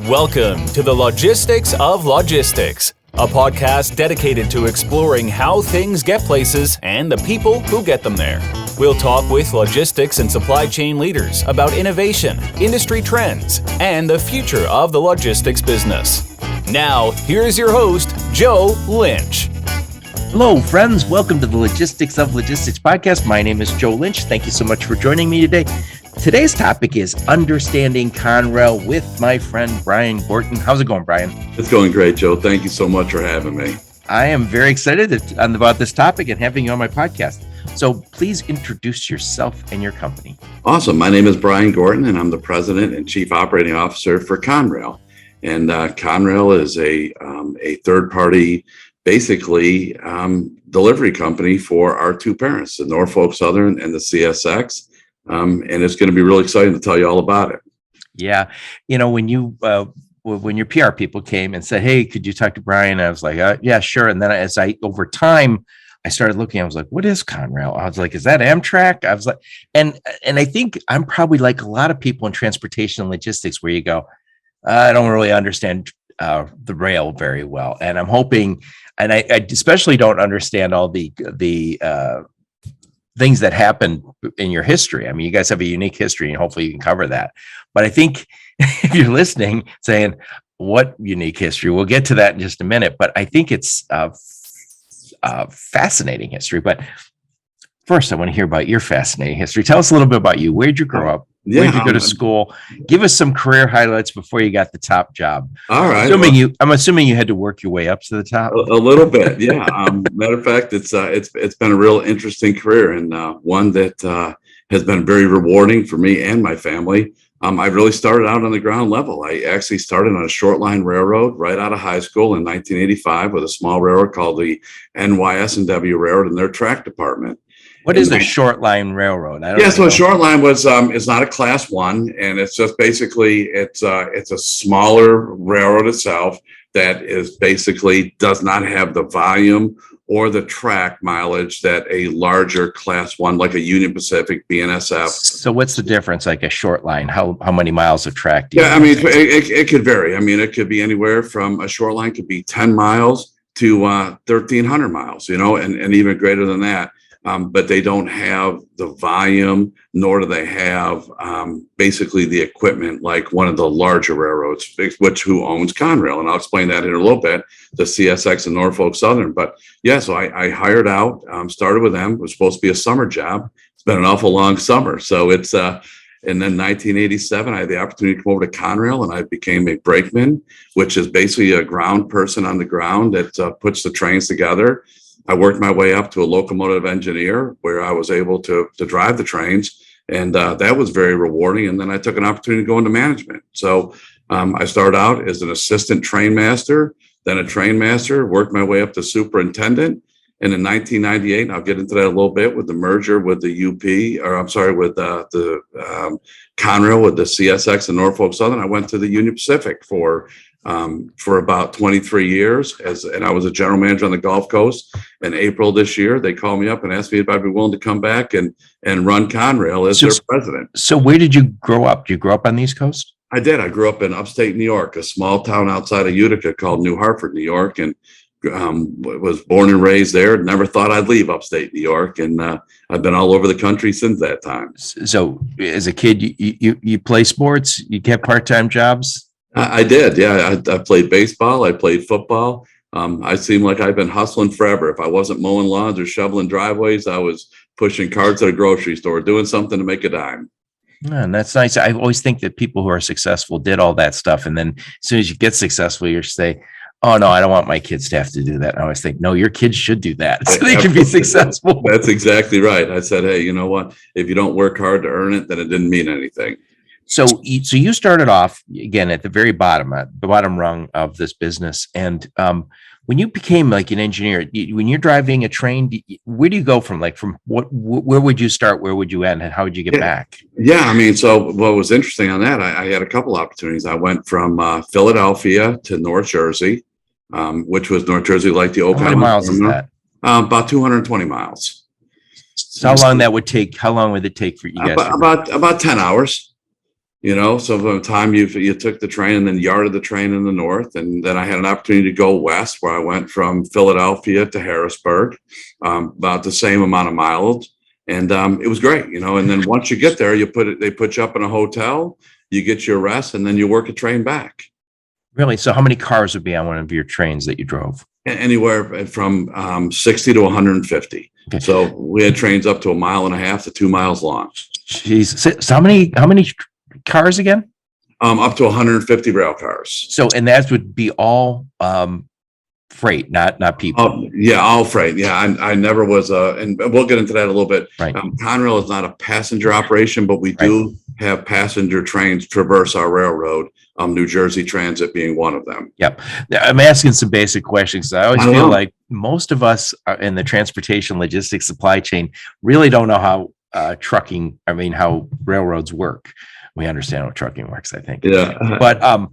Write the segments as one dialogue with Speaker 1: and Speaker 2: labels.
Speaker 1: Welcome to the Logistics of Logistics, a podcast dedicated to exploring how things get places and the people who get them there. We'll talk with logistics and supply chain leaders about innovation, industry trends, and the future of the logistics business. Now, here's your host, Joe Lynch.
Speaker 2: Hello, friends. Welcome to the Logistics of Logistics podcast. My name is Joe Lynch. Thank you so much for joining me today. Today's topic is understanding Conrail with my friend, Brian Gorton. How's it going, Brian?
Speaker 3: It's going great, Joe. Thank you so much for having me.
Speaker 2: I am very excited about this topic and having you on my podcast. So please introduce yourself and your company.
Speaker 3: Awesome. My name is Brian Gorton, and I'm the President and Chief Operating Officer for Conrail. And Conrail is a third-party, basically, delivery company for our two parents, the Norfolk Southern and the CSX. And it's going to be really exciting to tell you all about it.
Speaker 2: Yeah. You know, when your PR people came and said, hey, could you talk to Brian? I was like, yeah, sure. And then over time, I started looking, I was like, what is Conrail? I was like, is that Amtrak? I was like, and I think I'm probably like a lot of people in transportation and logistics where you go, I don't really understand the rail very well. And I'm hoping, and I especially don't understand all the things that happened in your history. I mean, you guys have a unique history and hopefully you can cover that. But I think if you're listening, saying what unique history, we'll get to that in just a minute, but I think it's fascinating history. But first, I want to hear about your fascinating history. Tell us a little bit about you. Where'd you grow up? Where'd you go to school? Give us some career highlights before you got the top job.
Speaker 3: All right.
Speaker 2: I'm assuming you had to work your way up to the top.
Speaker 3: A little bit, yeah. Matter of fact, it's been a real interesting career and one that has been very rewarding for me and my family. I really started out on the ground level. I actually started on a short line railroad right out of high school in 1985 with a small railroad called the NYS&W Railroad and their track department.
Speaker 2: What is a short line railroad?
Speaker 3: So a short line is not a class one, and it's just basically it's a smaller railroad itself that is basically does not have the volume or the track mileage that a larger class one like a Union Pacific, BNSF.
Speaker 2: So what's the difference? Like a short line, how many miles of track do you have?
Speaker 3: I mean, it could vary. I mean, it could be anywhere from a short line could be 10 miles to 1,300 miles, and even greater than that. But they don't have the volume, nor do they have basically the equipment like one of the larger railroads, who owns Conrail. And I'll explain that in a little bit, the CSX and Norfolk Southern. But yeah, so I hired out, started with them. It was supposed to be a summer job. It's been an awful long summer. So and then 1987, I had the opportunity to come over to Conrail and I became a brakeman, which is basically a ground person on the ground that puts the trains together. I worked my way up to a locomotive engineer where I was able to drive the trains, and that was very rewarding. And then I took an opportunity to go into management. So I started out as an assistant train master, then a train master, worked my way up to superintendent. And in 1998, and I'll get into that a little bit, with the merger with the with the Conrail with the CSX and Norfolk Southern, I went to the Union Pacific for about 23 years and I was a general manager on the Gulf Coast. In April this year, they called me up and asked me if I'd be willing to come back and run Conrail as their president.
Speaker 2: So where did you grow up? Did you grow up on the East Coast?
Speaker 3: I did. I grew up in upstate New York, a small town outside of Utica called New Hartford, New York, and was born and raised there. Never thought I'd leave upstate New York, and I've been all over the country since that time.
Speaker 2: So as a kid, you play sports? You kept part-time jobs?
Speaker 3: I did. Yeah. I played baseball. I played football. I seem like I've been hustling forever. If I wasn't mowing lawns or shoveling driveways, I was pushing carts at a grocery store, doing something to make a dime.
Speaker 2: And that's nice. I always think that people who are successful did all that stuff. And then as soon as you get successful, you say, oh, no, I don't want my kids to have to do that. And I always think, no, your kids should do that so they can be successful.
Speaker 3: That's exactly right. I said, hey, you know what? If you don't work hard to earn it, then it didn't mean anything.
Speaker 2: So you started off again at the very bottom, at the bottom rung of this business. And when you became like an engineer, when you're driving a train, where do you go from? Where would you start? Where would you end? And how would you get back?
Speaker 3: Yeah, I mean, so what was interesting on that, I had a couple opportunities. I went from Philadelphia to North Jersey, which was North Jersey, like the Oak
Speaker 2: How many miles is that?
Speaker 3: About 220 miles.
Speaker 2: So how long would it take for you guys?
Speaker 3: About 10 hours. So from the time you took the train and then yarded the train in the north, and then I had an opportunity to go west, where I went from Philadelphia to Harrisburg, about the same amount of mileage, and it was great. And then once you get there, they put you up in a hotel, you get your rest, and then you work a train back.
Speaker 2: Really? So how many cars would be on one of your trains that you drove?
Speaker 3: Anywhere from 60 to 150. Okay. So we had trains up to 1.5 miles to 2 miles long.
Speaker 2: Jeez. So how many cars again?
Speaker 3: Up to 150 rail cars.
Speaker 2: So, and that would be all freight, not people.
Speaker 3: Yeah, all freight. Yeah, I never was and we'll get into that a little bit.
Speaker 2: Right.
Speaker 3: Conrail is not a passenger operation, but we do have passenger trains traverse our railroad. New Jersey Transit being one of them.
Speaker 2: Yep. I'm asking some basic questions. I always feel like most of us in the transportation, logistics, supply chain really don't know how how railroads work. We understand how trucking works, I think.
Speaker 3: Yeah.
Speaker 2: But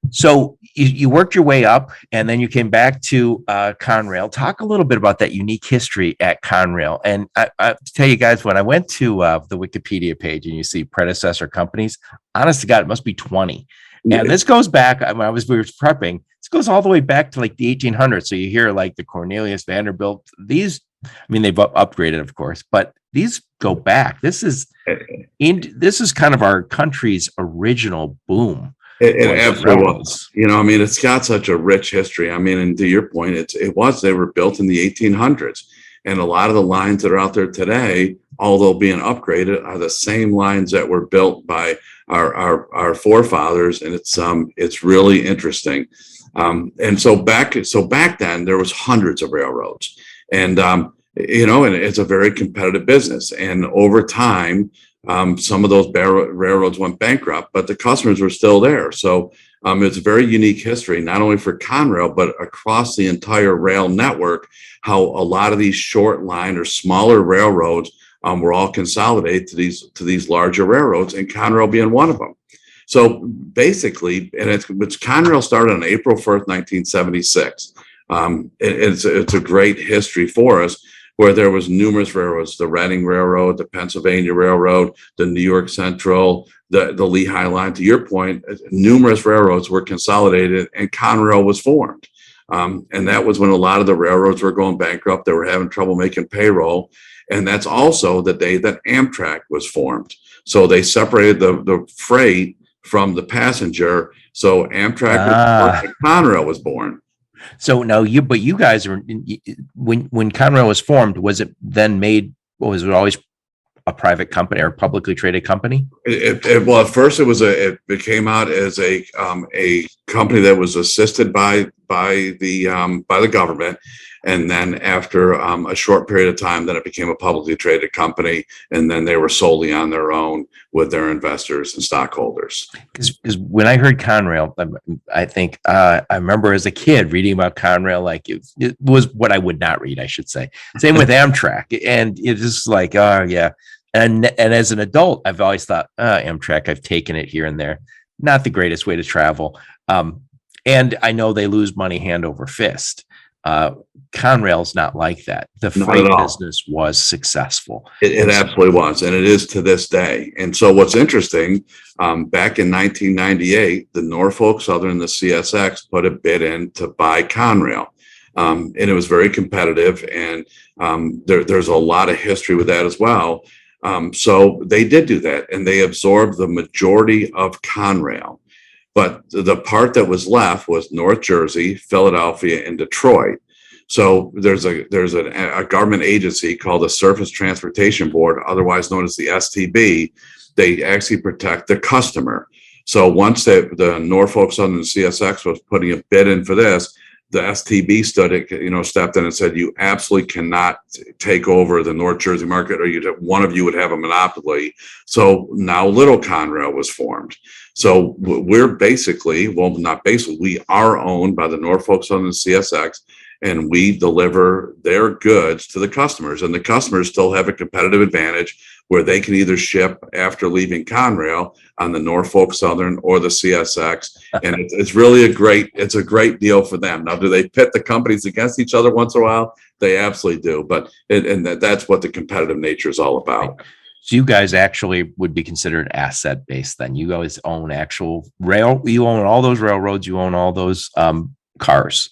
Speaker 2: so you worked your way up, and then you came back to Conrail. Talk a little bit about that unique history at Conrail. And I tell you guys, when I went to the Wikipedia page and you see predecessor companies, honest to God, it must be 20. And this goes back, we were prepping, this goes all the way back to like the 1800s. So you hear like the Cornelius, Vanderbilt, they've upgraded, of course, but these go back. This is kind of our country's original boom.
Speaker 3: It absolutely was. It's got such a rich history. And to your point, they were built in the 1800s. And a lot of the lines that are out there today, although being upgraded, are the same lines that were built by our forefathers. And it's really interesting. And so back then there was hundreds of railroads, and and it's a very competitive business. And over time, some of those railroads went bankrupt, but the customers were still there. So it's a very unique history, not only for Conrail, but across the entire rail network, how a lot of these short line or smaller railroads were all consolidated to these larger railroads, and Conrail being one of them. So basically, and it's Conrail started on April 1st, 1976. It's a great history for us, where there was numerous railroads: the Reading Railroad, the Pennsylvania Railroad, the New York Central, the Lehigh Line. To your point, numerous railroads were consolidated, and Conrail was formed. And that was when a lot of the railroads were going bankrupt. They were having trouble making payroll. And that's also the day that Amtrak was formed. So they separated the freight from the passenger. So Amtrak was born, and Conrail was born.
Speaker 2: So now you guys are, when Conrail was formed, was it then made, was it always a private company or a publicly traded company?
Speaker 3: Well, at first it came out as a company that was assisted by the government. And then after a short period of time, then it became a publicly traded company. And then they were solely on their own with their investors and stockholders.
Speaker 2: Because when I heard Conrail, I think I remember as a kid reading about Conrail, like it was what I would not read, I should say. Same with Amtrak. And it's just like, oh, yeah. And as an adult, I've always thought, Amtrak, I've taken it here and there. Not the greatest way to travel. And I know they lose money hand over fist. Conrail's not like that. The freight business was successful.
Speaker 3: It absolutely was, and it is to this day. And so what's interesting, back in 1998, the Norfolk Southern and the CSX put a bid in to buy Conrail. And it was very competitive, and there's a lot of history with that as well. So they did do that, and they absorbed the majority of Conrail. But the part that was left was North Jersey, Philadelphia, and Detroit. So there's a government agency called the Surface Transportation Board, otherwise known as the STB. They actually protect the customer. So once the Norfolk Southern CSX was putting a bid in for this, the STB stepped in and said, you absolutely cannot take over the North Jersey market, or one of you would have a monopoly. So now Little Conrail was formed. So we're we are owned by the Norfolk Southern CSX, and we deliver their goods to the customers, and the customers still have a competitive advantage where they can either ship after leaving Conrail on the Norfolk Southern or the CSX. And it's really a great deal for them. Now, do they pit the companies against each other once in a while? They absolutely do. But that's what the competitive nature is all about.
Speaker 2: So you guys actually would be considered asset based then. You guys own actual rail. You own all those railroads. You own all those cars.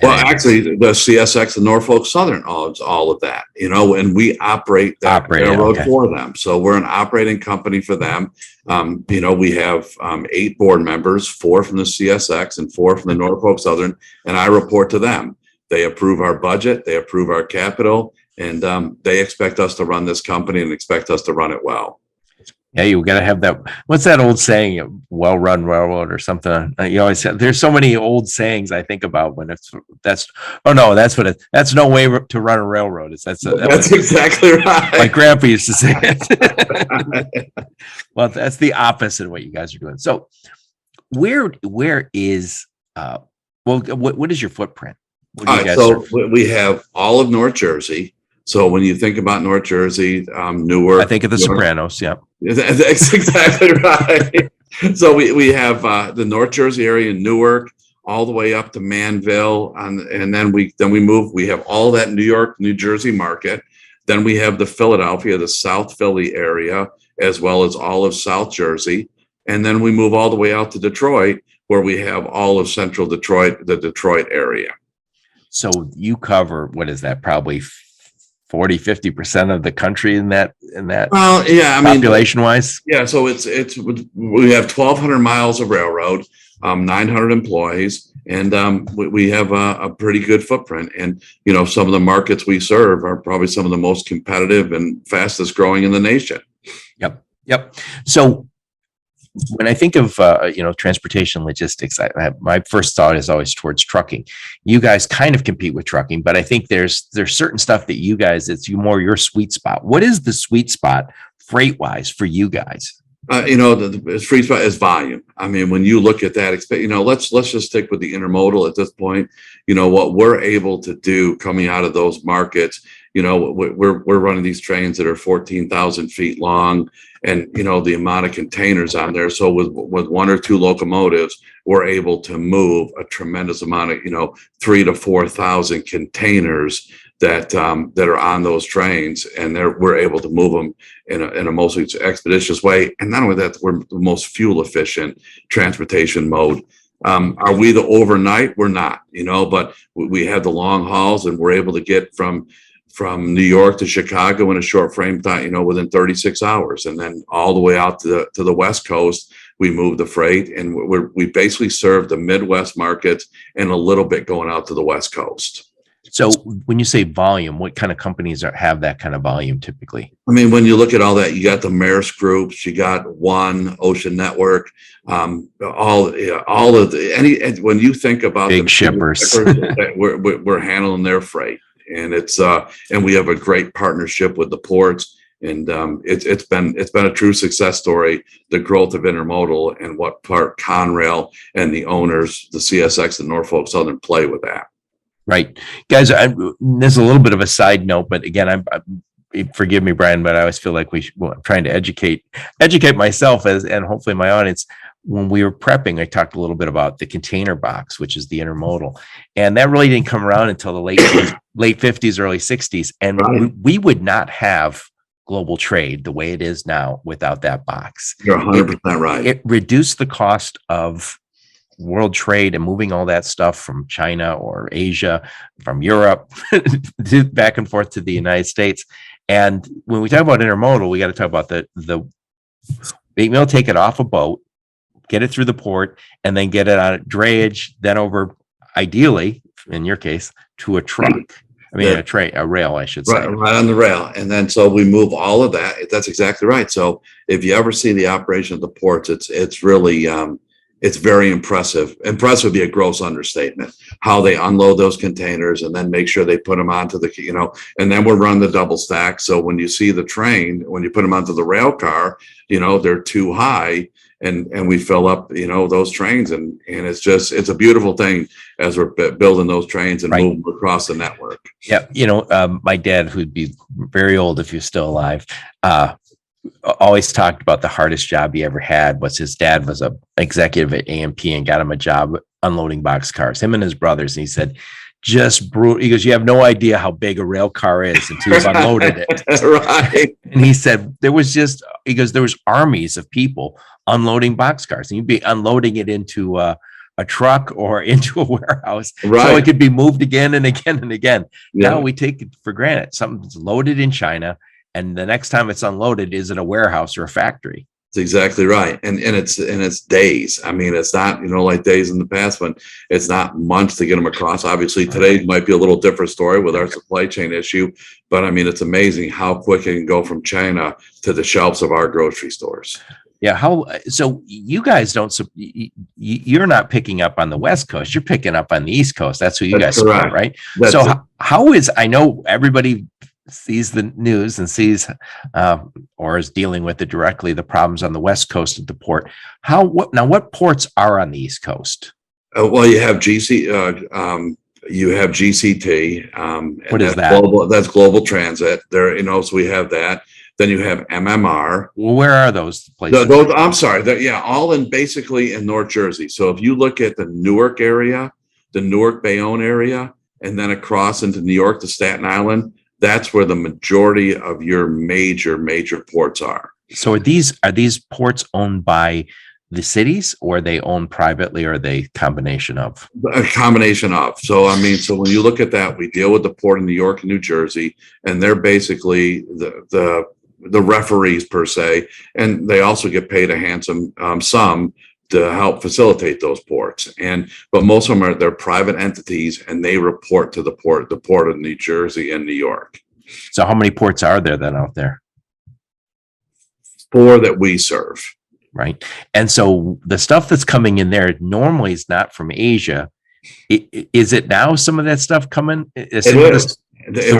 Speaker 3: Well, actually, the CSX, the Norfolk Southern owns all of that, and we operate that railroad for them. So we're an operating company for them. We have 8 board members, 4 from the CSX and 4 from the Norfolk Southern, and I report to them. They approve our budget, they approve our capital, and they expect us to run this company and expect us to run it well.
Speaker 2: Yeah, you got to have that. What's that old saying? Well-run railroad or something. You always say, there's so many old sayings I think about when that's no way to run a railroad. That's
Speaker 3: exactly right.
Speaker 2: My grandpa used to say it. Well, that's the opposite of what you guys are doing. So where is what is your footprint?
Speaker 3: We have all of North Jersey. So when you think about North Jersey, Newark,
Speaker 2: I think of the Sopranos. Yeah,
Speaker 3: that's exactly right. So we have the North Jersey area, Newark, all the way up to Manville, and then we move. We have all that New York, New Jersey market. Then we have the Philadelphia, the South Philly area, as well as all of South Jersey, and then we move all the way out to Detroit, where we have all of Central Detroit, the Detroit area.
Speaker 2: So you cover, what is that? Probably 40-50% of the country in that.
Speaker 3: Well, yeah,
Speaker 2: population wise.
Speaker 3: Yeah. So we have 1,200 miles of railroad, 900 employees, and we have a pretty good footprint. And, some of the markets we serve are probably some of the most competitive and fastest growing in the nation.
Speaker 2: Yep. So when I think of, transportation logistics, my first thought is always towards trucking. You guys kind of compete with trucking, but I think there's certain stuff that you guys, it's more your sweet spot. What is the sweet spot freight wise for you guys?
Speaker 3: The sweet spot is volume. When you look at that, let's just stick with the intermodal at this point. What we're able to do coming out of those markets, we're running these trains that are 14,000 feet long, and the amount of containers on there. So with 1 or 2 locomotives, we're able to move a tremendous amount of 3,000 to 4,000 containers that are on those trains, and we're able to move them in a most expeditious way. And not only that, we're the most fuel efficient transportation mode. Are we the overnight? We're not, but we have the long hauls, and we're able to get from New York to Chicago in a short frame time, within 36 hours, and then all the way out to the West Coast. We move the freight, and we basically serve the Midwest markets and a little bit going out to the West Coast.
Speaker 2: So when you say volume, what kind of companies have that kind of volume typically?
Speaker 3: When you look at all that, you got the Maersk groups, you got One Ocean Network, when you think about
Speaker 2: big shippers,
Speaker 3: we're handling their freight, and and we have a great partnership with the ports, and it's been a true success story, the growth of intermodal, and what part Conrail and the owners, the CSX and Norfolk Southern, play with that.
Speaker 2: Right, guys. There's a little bit of a side note, but again, forgive me, Brian, but I always feel like I'm trying to educate myself and hopefully my audience. When we were prepping, I talked a little bit about the container box, which is the intermodal, and that really didn't come around until the late 50s, early 60s, and right. we would not have global trade the way it is now without that box.
Speaker 3: You're 100% right.
Speaker 2: It reduced the cost of world trade and moving all that stuff from China or Asia, from Europe back and forth to the United States. And when we talk about intermodal, we got to talk about the being able to take it off a boat, get it through the port, and then get it on drayage, then over, ideally, in your case, to a truck. A rail, I should say.
Speaker 3: Right on the rail. And then so we move all of that. That's exactly right. So if you ever see the operation of the ports, it's really it's very impressive. Impressive would be a gross understatement. How they unload those containers and then make sure they put them onto and then we'll run the double stack. So when you see the train, when you put them onto the rail car, they're too high, and we fill up, those trains, and it's a beautiful thing as we're building those trains and
Speaker 2: right.
Speaker 3: moving across the network.
Speaker 2: Yeah. My dad, who'd be very old if he was still alive, always talked about the hardest job he ever had was his dad was a executive at AMP and got him a job unloading box cars, him and his brothers. And he said, just brutal. He goes, you have no idea how big a rail car is until you've unloaded it.
Speaker 3: Right.
Speaker 2: And he said there was armies of people unloading boxcars, and you'd be unloading it into a truck or into a warehouse,
Speaker 3: Right.
Speaker 2: so it could be moved again and again and again.
Speaker 3: Yeah.
Speaker 2: Now we take it for granted. Something's loaded in China, and the next time it's unloaded is in a warehouse or a factory.
Speaker 3: That's exactly right. And it's days. I mean, it's not, like days in the past, when it's not months to get them across. Obviously, today might be a little different story with our supply chain issue, but I mean, it's amazing how quick it can go from China to the shelves of our grocery stores.
Speaker 2: Yeah. So you guys don't, you're not picking up on the West Coast, you're picking up on the East Coast. That's who you guys support, right? How is, I know everybody sees the news and sees or is dealing with it directly, the problems on the West Coast of the port. What ports are on the East Coast?
Speaker 3: Well, you have you have GCT.
Speaker 2: What is that?
Speaker 3: That's Global Transit. There, so we have that. Then you have MMR.
Speaker 2: Well, where are those places?
Speaker 3: I'm sorry. All basically in North Jersey. So if you look at the Newark area, the Newark Bayonne area, and then across into New York to Staten Island, that's where the majority of your major ports are. So
Speaker 2: are these ports owned by the cities, or are they owned privately, or are they combination of?
Speaker 3: A combination of. So when you look at that, we deal with the port in New York and New Jersey, and they're basically the referees per se, and they also get paid a handsome sum to help facilitate those ports. But most of them they're private entities, and they report to the port of New Jersey and New York.
Speaker 2: So how many ports are there then out there?
Speaker 3: 4 that we serve.
Speaker 2: Right. And so the stuff that's coming in there normally is not from Asia. Is it now some of that stuff coming? It is. So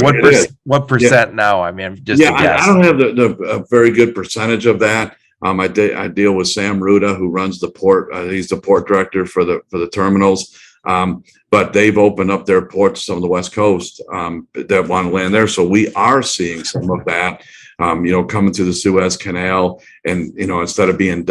Speaker 2: what percent now? I mean, just a guess. I
Speaker 3: don't have a very good percentage of that. I deal with Sam Ruda, who runs the port. He's the port director for the terminals. But they've opened up their ports on the West Coast that want to land there. So we are seeing some of that, coming through the Suez Canal, and instead of being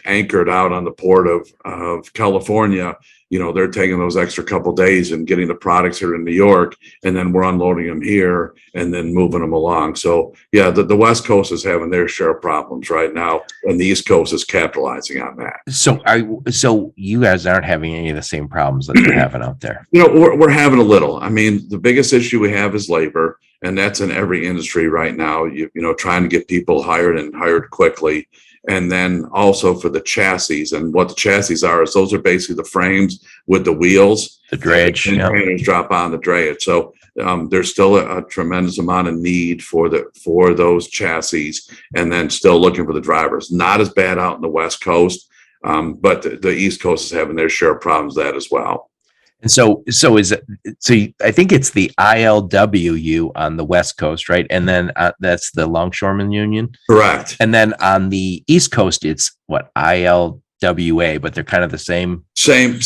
Speaker 3: anchored out on the port of California, they're taking those extra couple days and getting the products here in New York, and then we're unloading them here and then moving them along. So yeah, the West Coast is having their share of problems right now, and the East Coast is capitalizing on that.
Speaker 2: So you guys aren't having any of the same problems that they're having out there?
Speaker 3: We're having a little. I mean, the biggest issue we have is labor, and that's in every industry right now. Trying to get people hired quickly. And then also for the chassis, and what the chassis are is those are basically the frames with the wheels,
Speaker 2: the drayage,
Speaker 3: and trainers drop on the drayage. So there's still a tremendous amount of need for those chassis, and then still looking for the drivers. Not as bad out in the West Coast, but the East Coast is having their share of problems with that as well.
Speaker 2: And so I think it's the ILWU on the West Coast, right? And then that's the Longshoremen Union.
Speaker 3: Correct.
Speaker 2: And then on the East Coast, it's what, ILWA, but they're kind of the same.
Speaker 3: Same.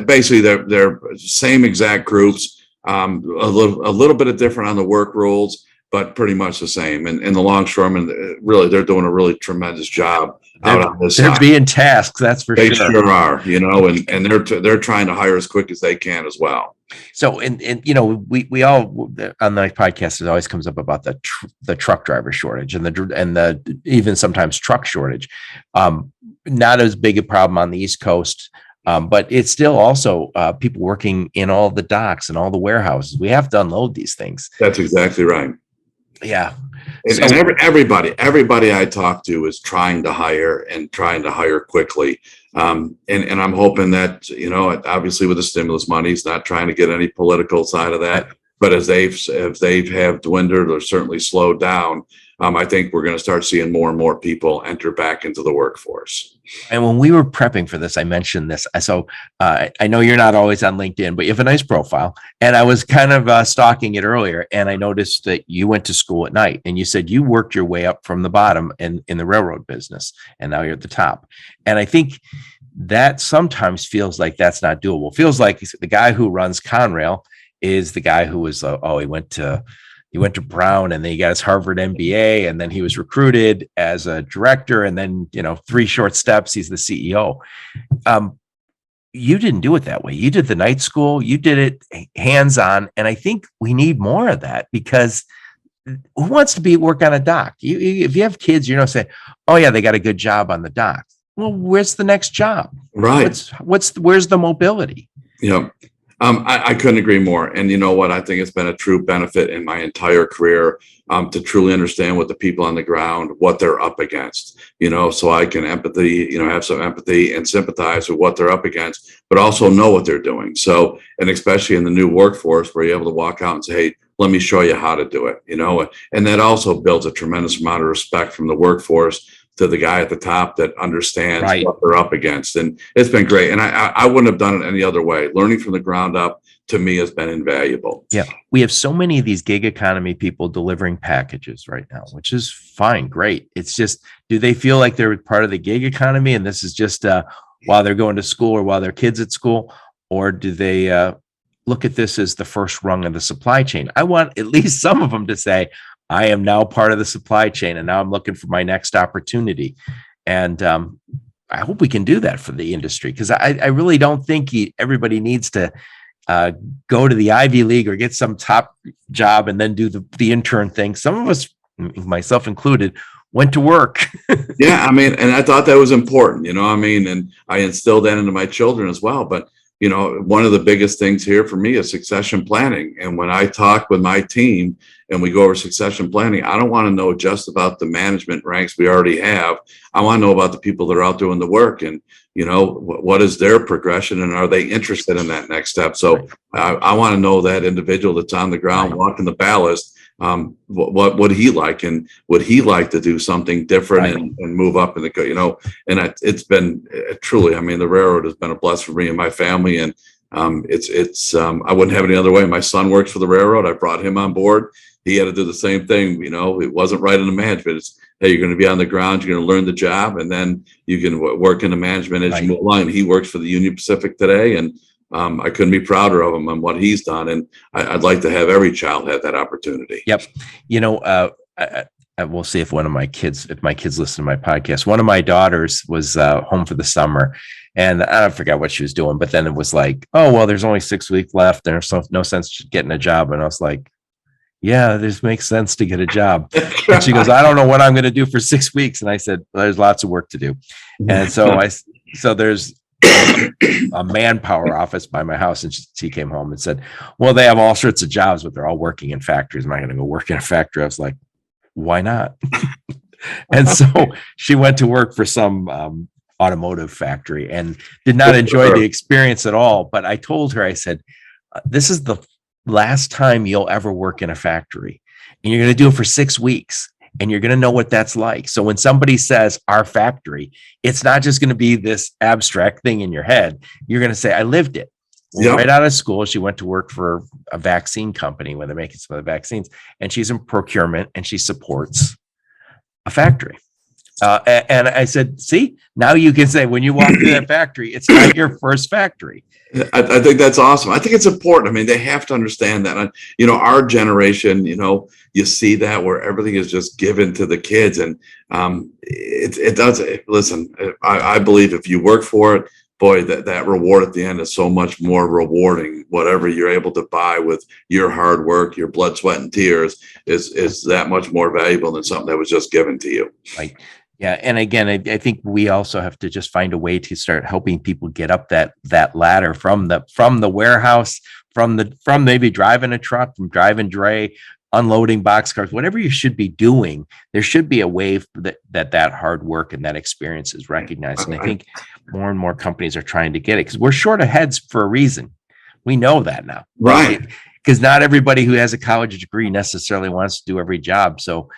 Speaker 3: Basically, they're same exact groups. A little bit of different on the work rules, but pretty much the same. And the longshoremen, really, they're doing a really tremendous job out on this
Speaker 2: They're
Speaker 3: side.
Speaker 2: Being tasked, that's for sure.
Speaker 3: They sure are, and they're trying to hire as quick as they can as well.
Speaker 2: So, and we all on the podcast, it always comes up about the truck driver shortage and the even sometimes truck shortage. Not as big a problem on the East Coast. But it's still also people working in all the docks and all the warehouses. We have to unload these things.
Speaker 3: That's exactly right.
Speaker 2: Yeah.
Speaker 3: And everybody I talk to is trying to hire quickly. And I'm hoping that, obviously with the stimulus money, it's not trying to get any political side of that. But as they have dwindled or certainly slowed down, I think we're going to start seeing more and more people enter back into the workforce.
Speaker 2: And when we were prepping for this, I mentioned this. So I know you're not always on LinkedIn, but you have a nice profile. And I was kind of stalking it earlier, and I noticed that you went to school at night, and you said you worked your way up from the bottom in the railroad business, and now you're at the top. And I think that sometimes feels like that's not doable. Feels like the guy who runs Conrail is the guy who was, he went to Brown, and then he got his Harvard MBA, and then he was recruited as a director, and then 3 short steps, he's the CEO. you didn't do it that way. You did the night school, you did it hands-on. And I think we need more of that, because who wants to work on a dock? If you have kids, you're not saying, oh yeah, they got a good job on the dock. Well, where's the next job?
Speaker 3: Right.
Speaker 2: Where's the mobility?
Speaker 3: Yeah. I couldn't agree more. And you know what? I think it's been a true benefit in my entire career to truly understand what the people on the ground, what they're up against, so I can have some empathy and sympathize with what they're up against, but also know what they're doing. So, and especially in the new workforce where you're able to walk out and say, hey, let me show you how to do it, and that also builds a tremendous amount of respect from the workforce to the guy at the top that understands what they're up against. And it's been great. And I wouldn't have done it any other way. Learning from the ground up, to me, has been invaluable.
Speaker 2: Yeah. We have so many of these gig economy people delivering packages right now, which is fine. Great. It's just, do they feel like they're part of the gig economy and this is just while they're going to school or while their kids at school? Or do they look at this as the first rung of the supply chain? I want at least some of them to say, I am now part of the supply chain and now I'm looking for my next opportunity. And I hope we can do that for the industry, because I really don't think everybody needs to go to the Ivy League or get some top job and then do the intern thing. Some of us, myself included, went to work.
Speaker 3: Yeah, and I thought that was important, and I instilled that into my children as well. But one of the biggest things here for me is succession planning. And when I talk with my team and we go over succession planning, I don't want to know just about the management ranks we already have. I want to know about the people that are out doing the work and, what is their progression and are they interested in that next step? So I want to know that individual that's on the ground walking the ballast. What would he like, and would he like to do something different and move up in the, and it's been truly, the railroad has been a blessing for me and my family. And it's I wouldn't have it any other way. My son works for the railroad. I brought him on board. He had to do the same thing. It wasn't right in the management. It's, hey, you're going to be on the ground. You're going to learn the job, and then you can work in the management as you move along. He works for the Union Pacific today, and I couldn't be prouder of him and what he's done. And I'd like to have every child have that opportunity.
Speaker 2: Yep. I will see if my kids listen to my podcast. One of my daughters was home for the summer, and I forgot what she was doing, but then it was like, oh, well, there's only 6 weeks left. There's no sense getting a job. And I was like, yeah, this makes sense to get a job. And she goes, I don't know what I'm going to do for 6 weeks. And I said, well, there's lots of work to do. And so there's a manpower office by my house, and she came home and said, well, they have all sorts of jobs, but they're all working in factories. Am I going to go work in a factory? I was like, why not? And so she went to work for some automotive factory and did not enjoy the experience at all. But I told her, I said, this is the last time you'll ever work in a factory, and you're going to do it for 6 weeks. And you're going to know what that's like. So when somebody says our factory, it's not just going to be this abstract thing in your head. You're going to say, I lived it. Well, right out of school, she went to work for a vaccine company where they're making some of the vaccines. And she's in procurement and she supports a factory. And I said, see, now you can say when you walk through that factory, it's not your first factory.
Speaker 3: I think that's awesome. I think it's important. they have to understand that. Our generation, you see that where everything is just given to the kids, and it does. Listen, I believe if you work for it, boy, that reward at the end is so much more rewarding. Whatever you're able to buy with your hard work, your blood, sweat, and tears is that much more valuable than something that was just given to you.
Speaker 2: Right. Yeah. And again, I think we also have to just find a way to start helping people get up that ladder from the warehouse, from maybe driving a truck, from driving dray, unloading boxcars, whatever you should be doing. There should be a way that hard work and that experience is recognized. And I think more and more companies are trying to get it, because we're short of heads for a reason. We know that now.
Speaker 3: Right.
Speaker 2: Because not everybody who has a college degree necessarily wants to do every job. So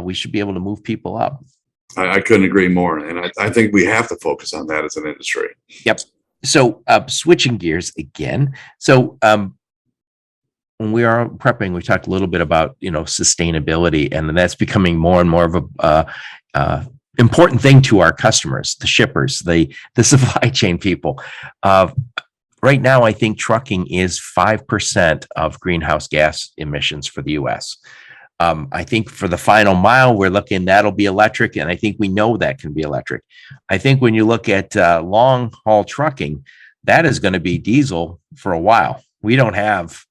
Speaker 2: we should be able to move people up.
Speaker 3: I couldn't agree more. And I think we have to focus on that as an industry.
Speaker 2: Yep. So switching gears again. So when we are prepping, we talked a little bit about, sustainability, and that's becoming more and more of a important thing to our customers, the shippers, the supply chain people. Right now, I think trucking is 5% of greenhouse gas emissions for the U.S. I think for the final mile, we're looking, that'll be electric. And I think we know that can be electric. I think when you look at long haul trucking, that is going to be diesel for a while. We don't have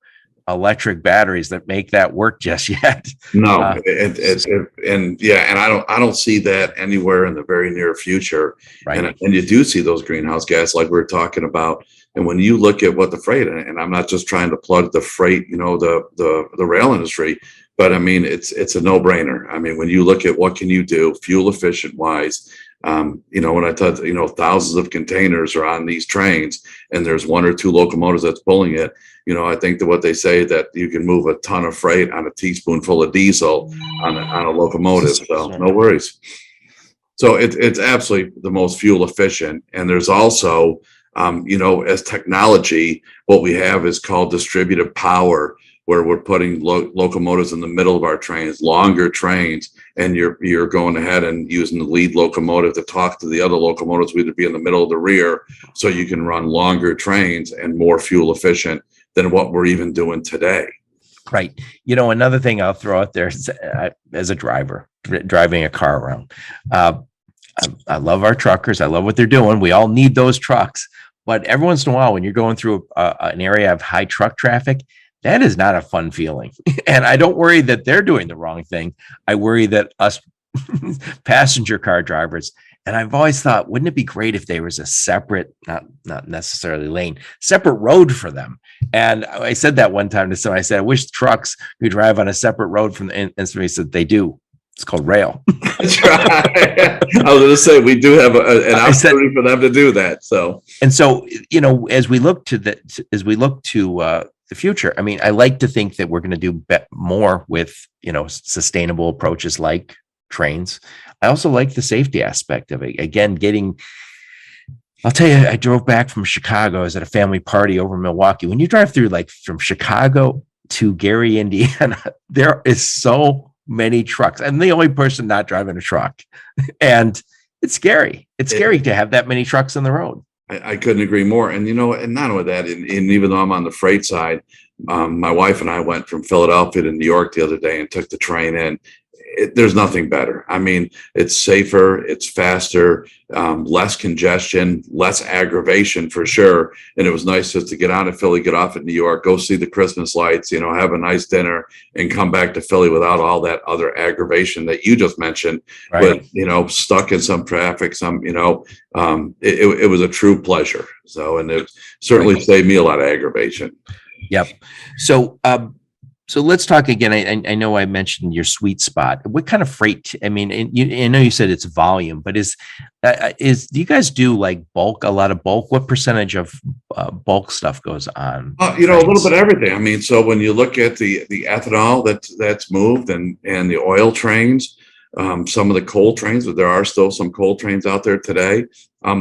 Speaker 2: electric batteries that make that work just yet.
Speaker 3: No, and I don't see that anywhere in the very near future.
Speaker 2: Right.
Speaker 3: And you do see those greenhouse gas like we were talking about. And when you look at what the freight, and I'm not just trying to plug the freight, the rail industry, but I mean it's a no brainer. I mean, when you look at what can you do fuel efficient wise. When I tell thousands of containers are on these trains, and there's one or two locomotives that's pulling it. I think that what they say that you can move a ton of freight on a teaspoonful of diesel on a locomotive. So no worries. So it's absolutely the most fuel efficient. And there's also, as technology, what we have is called distributed power, where we're putting locomotives in the middle of our trains, longer trains, and you're going ahead and using the lead locomotive to talk to the other locomotives, either be in the middle or the rear, so you can run longer trains and more fuel efficient than what we're even doing today.
Speaker 2: Right. Another thing I'll throw out there is, as a driver driving a car around, I love our truckers. I love what they're doing. We all need those trucks. But every once in a while, when you're going through an area of high truck traffic, that is not a fun feeling. And I don't worry that they're doing the wrong thing. I worry that us passenger car drivers, and I've always thought, wouldn't it be great if there was a separate, not necessarily lane, separate road for them? And I said that one time to someone. I said, I wish trucks could drive on a separate road from the, and somebody said they do. It's called rail.
Speaker 3: That's right. I was going to say, we do have an opportunity for them to do that. So,
Speaker 2: as we look to the future, I mean, I like to think that we're going to do more with, sustainable approaches like trains. I also like the safety aspect of it. Again, I'll tell you, I drove back from Chicago. I was at a family party over in Milwaukee. When you drive through, like, from Chicago to Gary, Indiana, there is so many trucks. I'm the only person not driving a truck. And it's scary. It's scary to have that many trucks on the road.
Speaker 3: I couldn't agree more. And, and not only that, and even though I'm on the freight side, my wife and I went from Philadelphia to New York the other day and took the train in. There's nothing better. I mean, it's safer, it's faster, less congestion, less aggravation for sure. And it was nice just to get out of Philly, get off at New York, go see the Christmas lights, have a nice dinner, and come back to Philly without all that other aggravation that you just mentioned. Right. But, stuck in some traffic, it was a true pleasure. So, and it certainly saved me a lot of aggravation.
Speaker 2: Yep. So let's talk again. I know I mentioned your sweet spot. What kind of freight? I mean, I know you said it's volume, but do you guys do like bulk? A lot of bulk. What percentage of bulk stuff goes on?
Speaker 3: A little bit of everything. I mean, so when you look at the ethanol that's moved and the oil trains, some of the coal trains, but there are still some coal trains out there today.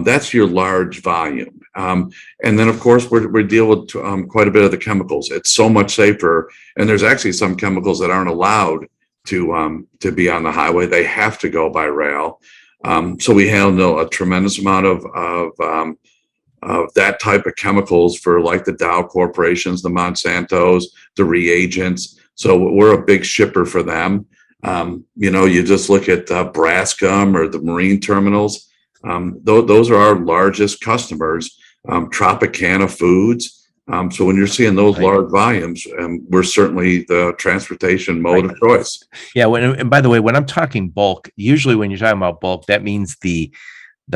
Speaker 3: That's your large volume. And then, of course, we deal with quite a bit of the chemicals. It's so much safer. And there's actually some chemicals that aren't allowed to be on the highway. They have to go by rail. So we handle a tremendous amount of that type of chemicals for like the Dow corporations, the Monsantos, the reagents. So we're a big shipper for them. You just look at Brascom or the marine terminals. Those are our largest customers. Tropicana Foods. So when you're seeing those large volumes, we're certainly the transportation mode of choice.
Speaker 2: Yeah. And by the way, when I'm talking bulk, usually when you're talking about bulk, that means the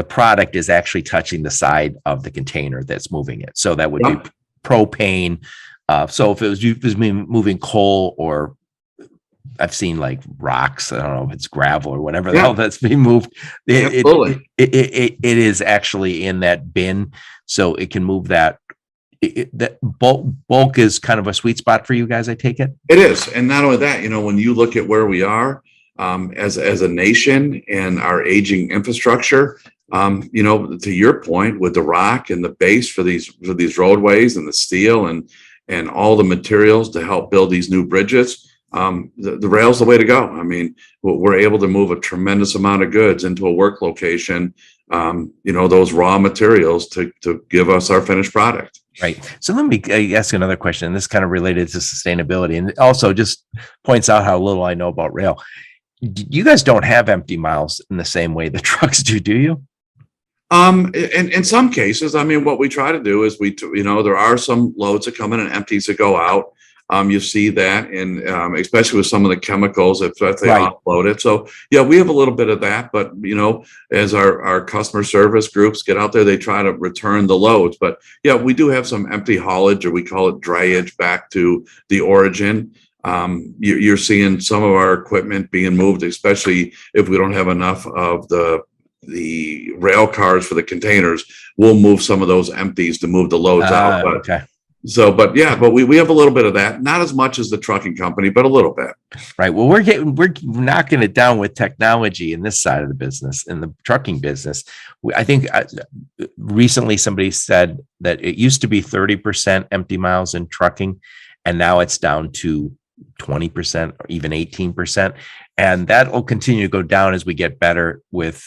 Speaker 2: product is actually touching the side of the container that's moving it. So that would be propane. So if it was moving coal, or I've seen like rocks, I don't know if it's gravel or whatever the hell that's being moved. It is actually in that bin, so it can move that. That bulk is kind of a sweet spot for you guys, I take it.
Speaker 3: It is, and not only that, when you look at where we are as a nation and our aging infrastructure, to your point, with the rock and the base for these roadways and the steel and all the materials to help build these new bridges. The rail's the way to go. I mean, we're able to move a tremendous amount of goods into a work location, those raw materials to give us our finished product.
Speaker 2: Right. So let me ask another question, and this is kind of related to sustainability, and also just points out how little I know about rail. You guys don't have empty miles in the same way the trucks do you?
Speaker 3: In some cases, I mean, what we try to do is there are some loads that come in and empties that go out. You see that in, especially with some of the chemicals if they
Speaker 2: Right.
Speaker 3: offload it. So yeah, we have a little bit of that, but as our customer service groups get out there, they try to return the loads. But yeah, we do have some empty haulage, or we call it drayage, back to the origin. You're seeing some of our equipment being moved, especially if we don't have enough of the rail cars for the containers. We'll move some of those empties to move the loads out. But
Speaker 2: Okay.
Speaker 3: but we have a little bit of that, not as much as the trucking company, but a little bit.
Speaker 2: Right. Well, we're knocking it down with technology in this side of the business, in the trucking business. I think recently somebody said that it used to be 30% empty miles in trucking, and now it's down to 20% or even 18%. And that will continue to go down as we get better with,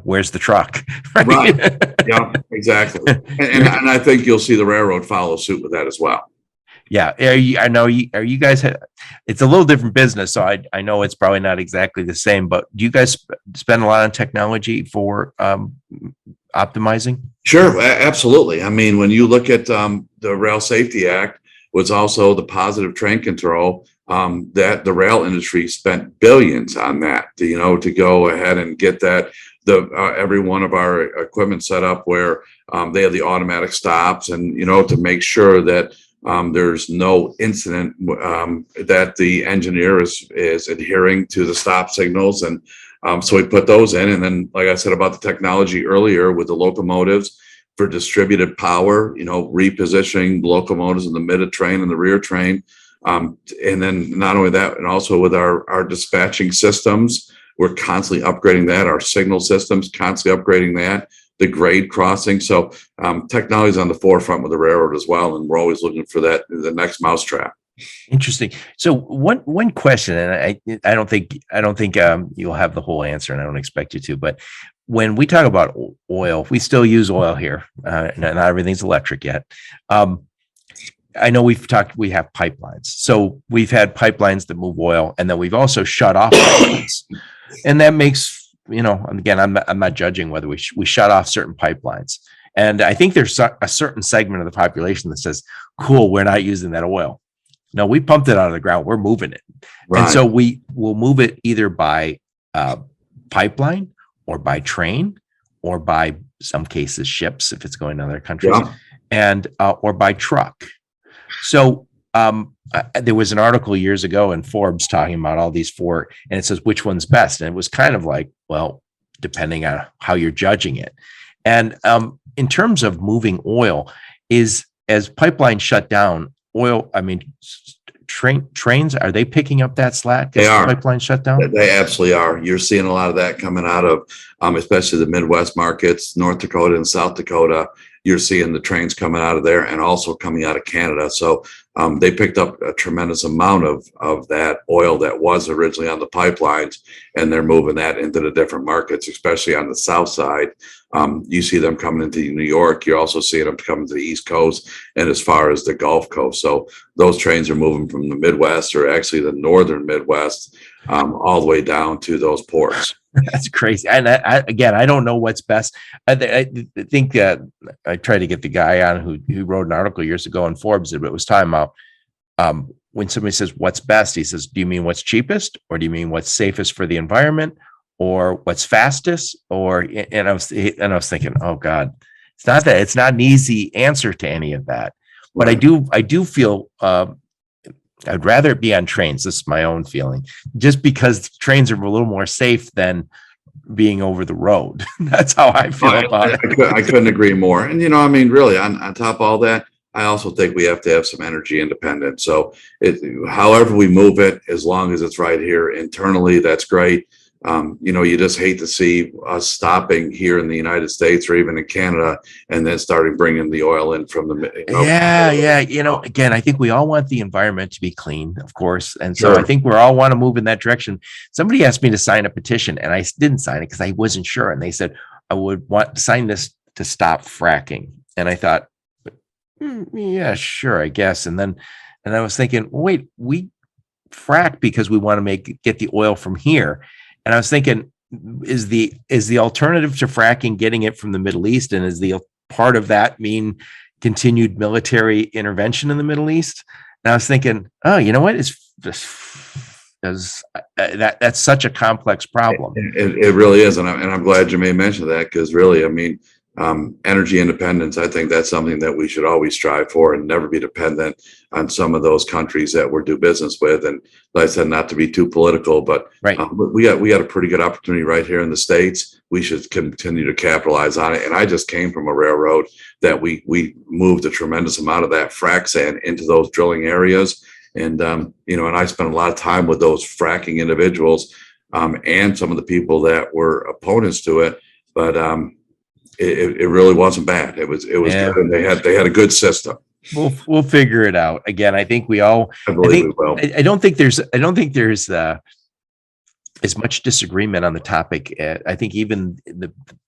Speaker 2: where's the truck?
Speaker 3: Right. Yeah, exactly. And I think you'll see the railroad follow suit with that as well.
Speaker 2: Yeah. I know you guys, it's a little different business. So I know it's probably not exactly the same, but do you guys spend a lot on technology for optimizing?
Speaker 3: Sure. Absolutely. I mean, when you look at the Rail Safety Act, was also the positive train control, that the rail industry spent billions on that to go ahead and get that every one of our equipment set up where they have the automatic stops, and to make sure that there's no incident, that the engineer is adhering to the stop signals. And so we put those in. And then, like I said about the technology earlier with the locomotives, for distributed power, repositioning locomotives in the mid of train and the rear train. And then not only that, and also with our dispatching systems, we're constantly upgrading that. Our signal systems, constantly upgrading that. The grade crossing. So technology is on the forefront with the railroad as well. And we're always looking for the next mousetrap.
Speaker 2: Interesting. So one question, and I don't think you'll have the whole answer, and I don't expect you to, but when we talk about oil, we still use oil here. Not everything's electric yet. I know we have pipelines. So we've had pipelines that move oil, and then we've also shut off pipelines. And that makes, again, I'm not judging whether we shut off certain pipelines. And I think there's a certain segment of the population that says, cool, we're not using that oil. No, we pumped it out of the ground. We're moving it. Right. And so we will move it either by pipeline, or by train, or by some cases ships if it's going to other countries, and or by truck. So there was an article years ago in Forbes talking about all these four, and it says which one's best, and it was kind of like, well, depending on how you're judging it. And in terms of moving oil, as pipelines shut down, trains, are they picking up that slack?
Speaker 3: They are.
Speaker 2: Pipeline shut down?
Speaker 3: They absolutely are. You're seeing a lot of that coming out of, especially the Midwest markets, North Dakota and South Dakota. You're seeing the trains coming out of there and also coming out of Canada. So they picked up a tremendous amount of that oil that was originally on the pipelines, and they're moving that into the different markets, especially on the south side. You see them coming into New York. You're also seeing them coming to the East Coast and as far as the Gulf Coast. So those trains are moving from the Midwest, or actually the northern Midwest, all the way down to those ports.
Speaker 2: That's crazy. And I don't know what's best. I think I tried to get the guy on who wrote an article years ago in Forbes, but it was time out. When somebody says what's best, he says, do you mean what's cheapest, or do you mean what's safest for the environment, or what's fastest? And I was thinking, oh God, it's not an easy answer to any of that. But I do feel I'd rather it be on trains. This is my own feeling, just because trains are a little more safe than being over the road. That's how I feel about it.
Speaker 3: I couldn't agree more. And, really on top of all that, I also think we have to have some energy independence. So however we move it, as long as it's right here internally, that's great. You just hate to see us stopping here in the United States or even in Canada and then starting bringing the oil in from the.
Speaker 2: Yeah. Again, I think we all want the environment to be clean, of course. And so I think we all want to move in that direction. Somebody asked me to sign a petition, and I didn't sign it because I wasn't sure. And they said, I would want to sign this to stop fracking. And I thought, yeah, sure, I guess. And I was thinking, wait, we frack because we want to get the oil from here. And I was thinking, is the alternative to fracking getting it from the Middle East, and is the part of that mean continued military intervention in the Middle East? And I was thinking, oh, you know what? That's such a complex problem.
Speaker 3: It really is, and I'm glad Jermaine mentioned that, because really, I mean, energy independence, I think that's something that we should always strive for and never be dependent on some of those countries that we do business with. And like I said, not to be too political, but
Speaker 2: right.
Speaker 3: We got a pretty good opportunity right here in the States. We should continue to capitalize on it. And I just came from a railroad that we moved a tremendous amount of that frac sand into those drilling areas. And, and I spent a lot of time with those fracking individuals and some of the people that were opponents to it. But it really wasn't bad. It was good. And they had a good system.
Speaker 2: We'll figure it out. Again, I think we all.
Speaker 3: I believe we will.
Speaker 2: I don't think there's as much disagreement on the topic. I think even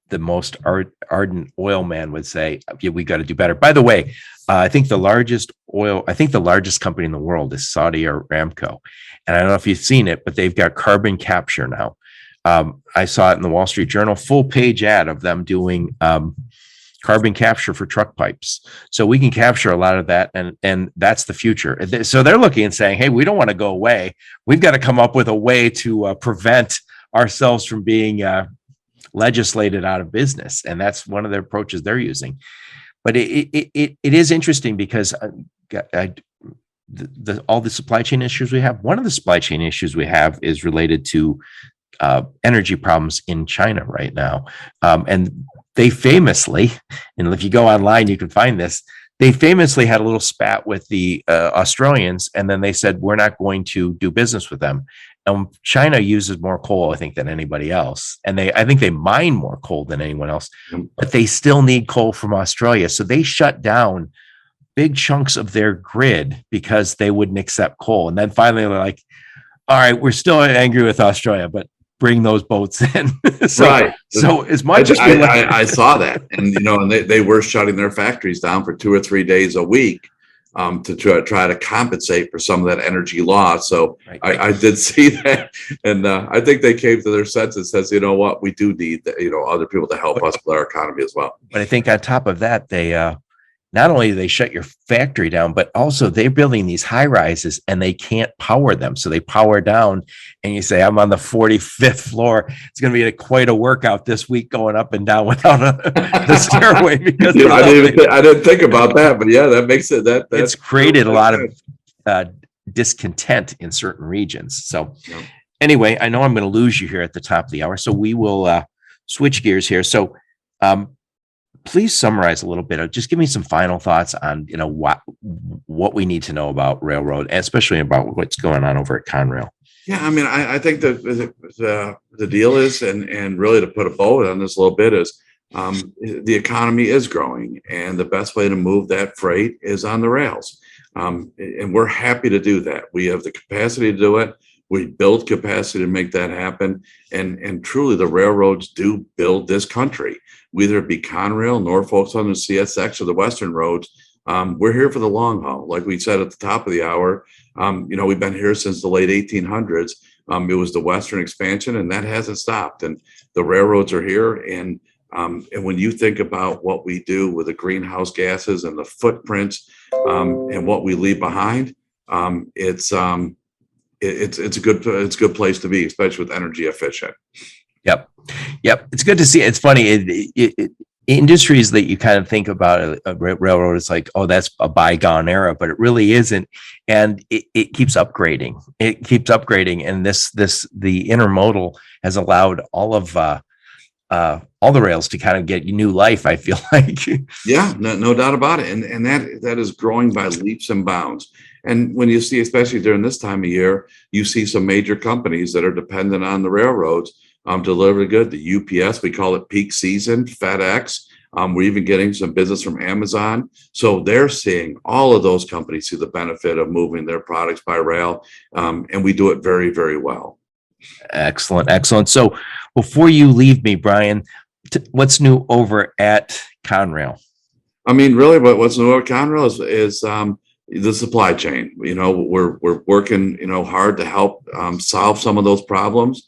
Speaker 2: the most ardent oil man would say, yeah, we got to do better. By the way, I think the largest company in the world is Saudi Aramco. And I don't know if you've seen it, but they've got carbon capture now. I saw it in the Wall Street Journal, full page ad of them doing carbon capture for truck pipes. So we can capture a lot of that. And that's the future. So they're looking and saying, hey, we don't want to go away. We've got to come up with a way to prevent ourselves from being legislated out of business. And that's one of the approaches they're using. But it is interesting because all the supply chain issues we have, one of the supply chain issues we have is related to energy problems in China right now. And they famously, and if you go online, you can find this, they famously had a little spat with the Australians, and then they said, we're not going to do business with them. And China uses more coal, I think, than anybody else. And I think they mine more coal than anyone else, but they still need coal from Australia. So they shut down big chunks of their grid because they wouldn't accept coal. And then finally they're like, all right, we're still angry with Australia, but bring those boats in.
Speaker 3: Right.
Speaker 2: So as much as
Speaker 3: I saw that, and and they were shutting their factories down for 2 or 3 days a week to try to compensate for some of that energy loss. So right. I did see that, and I think they came to their senses. Says, you know what, we do need other people to help us with our economy as well.
Speaker 2: But I think on top of that, they not only do they shut your factory down, but also they're building these high rises and they can't power them. So they power down, and you say, I'm on the 45th floor. It's going to be quite a workout this week going up and down without the stairway. Because
Speaker 3: I didn't think about that, but yeah, that makes it
Speaker 2: it's created a lot of discontent in certain regions. So anyway, I know I'm going to lose you here at the top of the hour, so we will switch gears here. So please summarize a little bit. Just give me some final thoughts on what we need to know about railroad, especially about what's going on over at Conrail.
Speaker 3: Yeah, I mean, I think that the deal is, and really to put a bow on this a little bit, is the economy is growing, and the best way to move that freight is on the rails. And we're happy to do that. We have the capacity to do it. We build capacity to make that happen. And truly, the railroads do build this country. Whether it be Conrail, Norfolk Southern, CSX, or the Western roads, we're here for the long haul. Like we said at the top of the hour, we've been here since the late 1800s. It was the Western expansion, and that hasn't stopped. And the railroads are here. And when you think about what we do with the greenhouse gases and the footprints and what we leave behind, it's a good place to be, especially with energy efficient.
Speaker 2: Yep. It's good to see. It's funny. Industries that you kind of think about a railroad is like, oh, that's a bygone era, but it really isn't. And it keeps upgrading. And the intermodal has allowed all the rails to kind of get new life, I feel like.
Speaker 3: Yeah, no doubt about it. And that is growing by leaps and bounds. And when you see, especially during this time of year, you see some major companies that are dependent on the railroads deliver good. The UPS, we call it peak season, FedEx. We're even getting some business from Amazon. So they're seeing all of those companies see the benefit of moving their products by rail. And we do it very, very well.
Speaker 2: Excellent. So before you leave me, Brian, what's new over at Conrail?
Speaker 3: I mean, really, what's new at Conrail is the supply chain. We're working, hard to help solve some of those problems.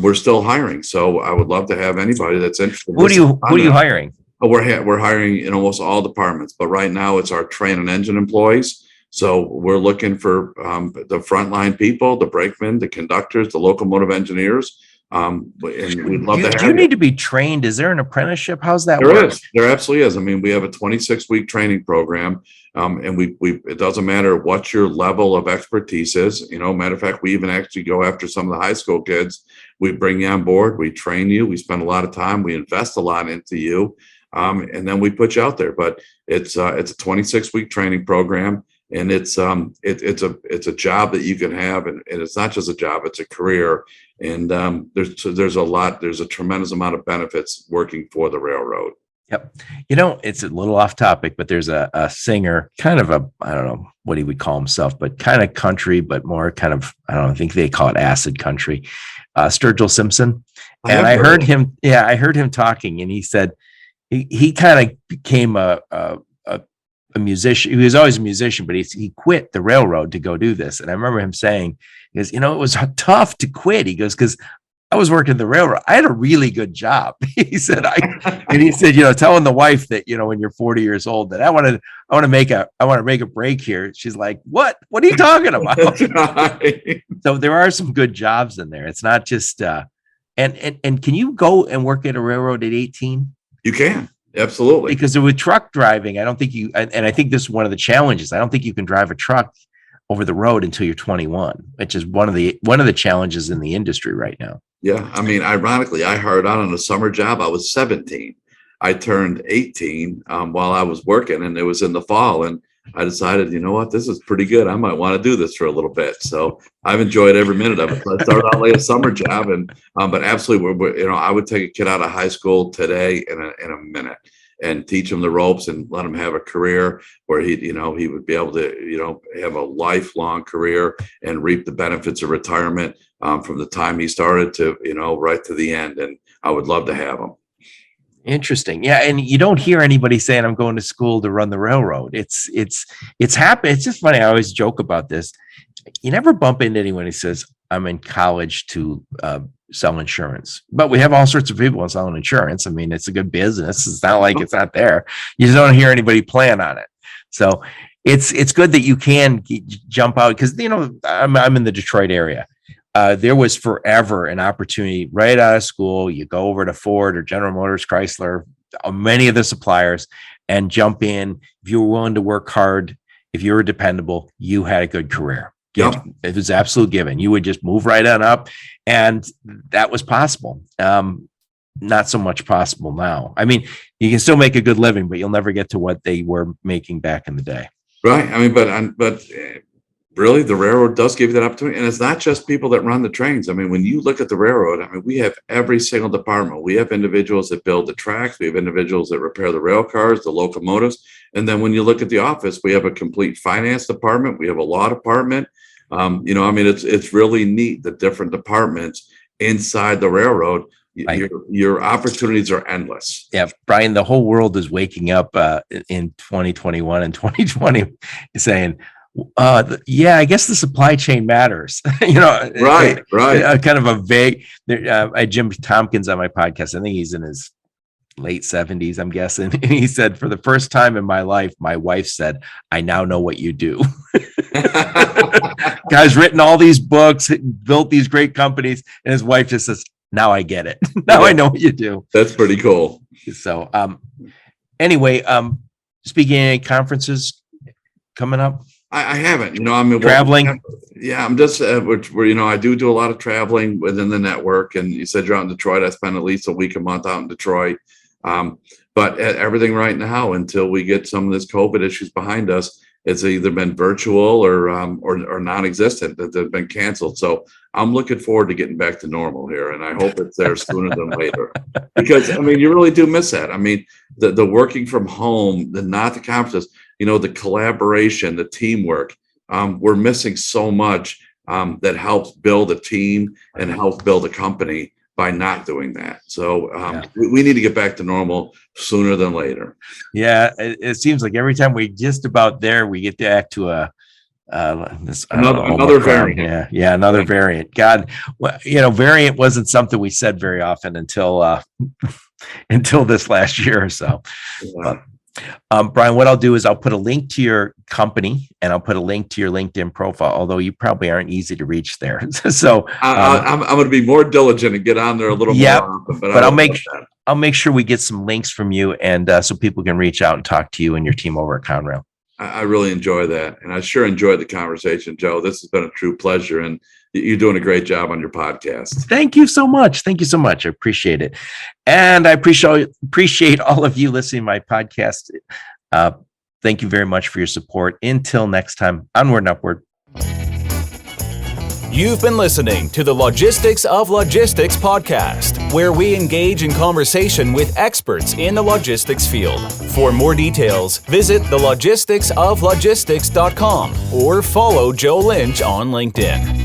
Speaker 3: we're still hiring. So I would love to have anybody that's interested.
Speaker 2: Who are you hiring?
Speaker 3: We're hiring in almost all departments, but right now it's our train and engine employees. So we're looking for the frontline people, the brakemen, the conductors, the locomotive engineers. And we'd love to have
Speaker 2: Do you need to be trained? Is there an apprenticeship? How's that
Speaker 3: There
Speaker 2: work?
Speaker 3: is. There absolutely is. I mean, we have a 26-week training program, and we it doesn't matter what your level of expertise is. Matter of fact, we even actually go after some of the high school kids. We bring you on board, we train you, we spend a lot of time, we invest a lot into you, and then we put you out there. But it's a 26-week training program. And it's a job that you can have, and it's not just a job; it's a career. And there's a tremendous amount of benefits working for the railroad.
Speaker 2: Yep. It's a little off topic, but there's a singer, kind of I don't know what he would call himself, but kind of country, but more kind of, I don't know, I think they call it acid country, Sturgill Simpson. And I heard him talking, and he said he kind of became a musician. He was always a musician, but he quit the railroad to go do this. And I remember him saying, he goes, it was tough to quit. He goes, because I was working the railroad. I had a really good job. He said, telling the wife that, when you're 40 years old, that I want to make a break here. She's like, what are you talking about? Right. So there are some good jobs in there. It's not just, and can you go and work at a railroad at 18?
Speaker 3: You can. Absolutely.
Speaker 2: Because with truck driving, I don't think and I think this is one of the challenges. I don't think you can drive a truck over the road until you're 21, which is one of the challenges in the industry right now.
Speaker 3: Yeah. I mean, ironically, I hired on a summer job. I was 17. I turned 18 while I was working, and it was in the fall. And I decided, you know what, this is pretty good. I might want to do this for a little bit. So I've enjoyed every minute of it. So I started out like a summer job, but absolutely, I would take a kid out of high school today in a minute and teach him the ropes and let him have a career where he would be able to, have a lifelong career and reap the benefits of retirement from the time he started to, right to the end. And I would love to have him.
Speaker 2: Interesting. Yeah. And you don't hear anybody saying, I'm going to school to run the railroad. It's happened. It's just funny. I always joke about this. You never bump into anyone who says, I'm in college to sell insurance, but we have all sorts of people selling insurance. I mean, it's a good business. It's not like it's not there. You just don't hear anybody plan on it. So it's good that you can jump out because, I'm in the Detroit area. There was forever an opportunity right out of school. You go over to Ford or General Motors, Chrysler, many of the suppliers, and jump in. If you were willing to work hard, if you were dependable, you had a good career.
Speaker 3: Yep.
Speaker 2: It was absolute given. You would just move right on up, and that was possible. Not so much possible now. I mean, you can still make a good living, but you'll never get to what they were making back in the day.
Speaker 3: Right. I mean, but really, the railroad does give you that opportunity. And it's not just people that run the trains. I mean, when you look at the railroad, I mean, we have every single department. We have individuals that build the tracks. We have individuals that repair the rail cars, the locomotives. And then when you look at the office, we have a complete finance department. We have a law department. It's really neat, the different departments inside the railroad. Your opportunities are endless.
Speaker 2: Yeah, Brian, the whole world is waking up in 2021 and 2020 saying, I guess the supply chain matters.
Speaker 3: Right.
Speaker 2: Kind of a vague. I had Jim Tompkins on my podcast. I think he's in his late 70s, I'm guessing. And he said, for the first time in my life, my wife said, I now know what you do. Guy's written all these books, built these great companies, and his wife just says, now I get it. Now I know what you do.
Speaker 3: That's pretty cool.
Speaker 2: So anyway, speaking of any conferences coming up?
Speaker 3: I haven't,
Speaker 2: traveling.
Speaker 3: I'm just I do a lot of traveling within the network. And you said you're out in Detroit. I spend at least a week a month out in Detroit. But everything right now, until we get some of this COVID issues behind us, it's either been virtual or non-existent, that they've been canceled. So I'm looking forward to getting back to normal here, and I hope it's there sooner than later. Because you really do miss that. The working from home, the conferences, the collaboration, the teamwork. We're missing so much that helps build a team and helps build a company by not doing that. So we need to get back to normal sooner than later.
Speaker 2: Yeah, it seems like every time we just about there, we get back to a
Speaker 3: Another variant.
Speaker 2: Yeah, another variant. God, well, variant wasn't something we said very often until until this last year or so.
Speaker 3: Yeah.
Speaker 2: Brian, what I'll do is I'll put a link to your company and I'll put a link to your LinkedIn profile, although you probably aren't easy to reach there. So
Speaker 3: I'm going to be more diligent and get on there a little more often.
Speaker 2: But I'll make sure we get some links from you, and so people can reach out and talk to you and your team over at Conrail.
Speaker 3: I really enjoy that, and I sure enjoyed the conversation, Joe. This has been a true pleasure, and you're doing a great job on your podcast.
Speaker 2: Thank you so much. Thank you so much. I appreciate it. And I appreciate all of you listening to my podcast. Thank you very much for your support. Until next time, onward and upward.
Speaker 1: You've been listening to the Logistics of Logistics podcast, where we engage in conversation with experts in the logistics field. For more details, visit thelogisticsoflogistics.com or follow Joe Lynch on LinkedIn.